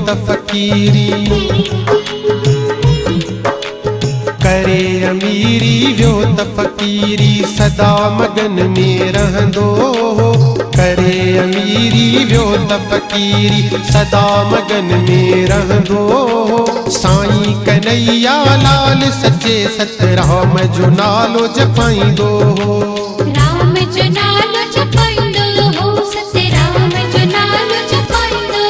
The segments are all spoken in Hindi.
त फ़कीरी, करे अमीरी वियो त फ़कीरी, सदा मगन में रहंदो। करे अमीरी वियो त फ़कीरी, सदा मगन में रहंदो। साईं कन्हैया लाल सचे सतराम जो नालो जपाईंदो। राम जो नालो जपाईंदो हो, सतराम जो नालो जपाईंदो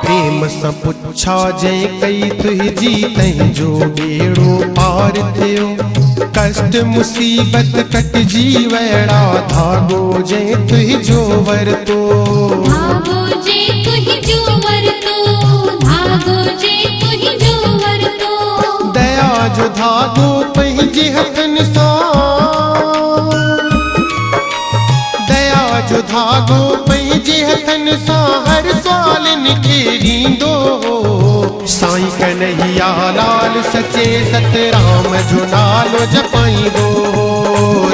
प्रेम सां पुछा जंहिं कई तुंहिंजी तंहिंजो बेड़ो पार थियो। कष्ट मुसीबत कटजी वड़ा, धागो जंहिं तुंहिंजो वरतो। धागो जे तुहिंजो वरतो, धागो जे तुहिंजो वरतो। दया जो धागो पंहिंजे हथनि सां, दया जो धागो पंहिंजे हथनि सां हर सालनि खे ॾींदो। साईं कन्हैया लाल सचे सतराम जो नालो जपाईंदो।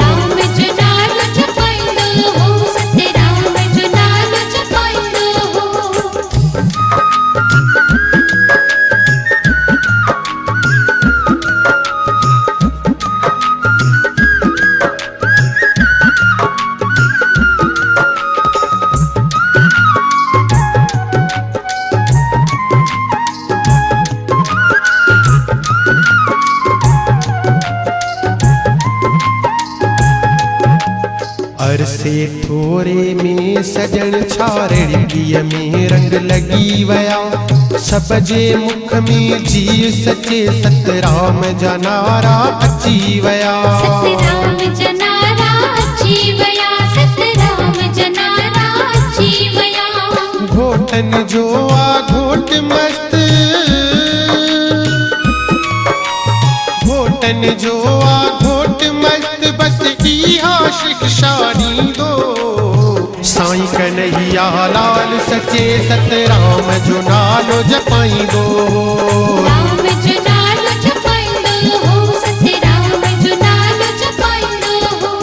राम जो नालो जपाईंदो हो, सतराम जो नालो जपाईंदो अरसे थोरे में सजण छारड़ीअ में रंग लगी वया। सब जे मुख में जी सचे सतराम जा नारा अची वया। सतराम जो नारा अची वया, सतराम जो नारा अची वया। घोटन जो आ घोट मस्त, घोटन जो आ घोट मस्त, बस इहा शिक्षा ॾींदो। साईं कन्हैया लाल सचे सतराम जो नालो जपाईंदो। राम जो नालो जपाईंदो हो, सतराम जो नालो जपाईंदो हो।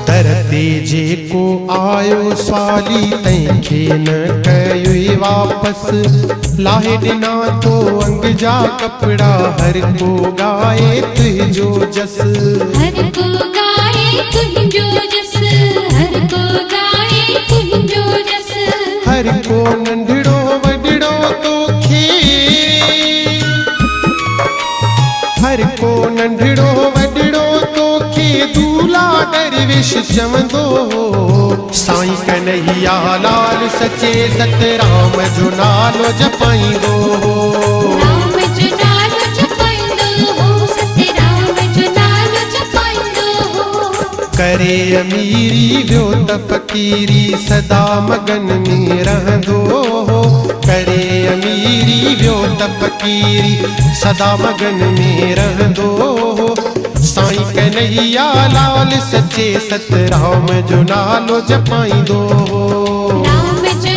दर ते जेको आयो स्वाली तंहिंखे न कयो वापस। लाहे ॾिना तो अंग जा कपड़ा, हर को गाए तुंहिंजो जस। हर को गाए तुहिंजो जस, हर को गाए तुहिंजो जस। हर को नंढड़ो वॾड़ो तोखे, हर को नंढड़ो वॾड़ो तोखे दूल्हा दरवेश चवंदो। साईं कन्हैया लाल सचे सतराम जो नालो जपाईंदो। राम जो नालो जपाईंदो हो, सतराम जो नालो जपाईंदो हो। करे अमीरी वियो त फ़कीरी, सदा मगन में रहंदो। करे अमीरी वियो त फ़कीरी, सदा मगन में रहंदो। साईं कन्हैया लाल सचे सतराम जो नालो जपाईंदो। राम जो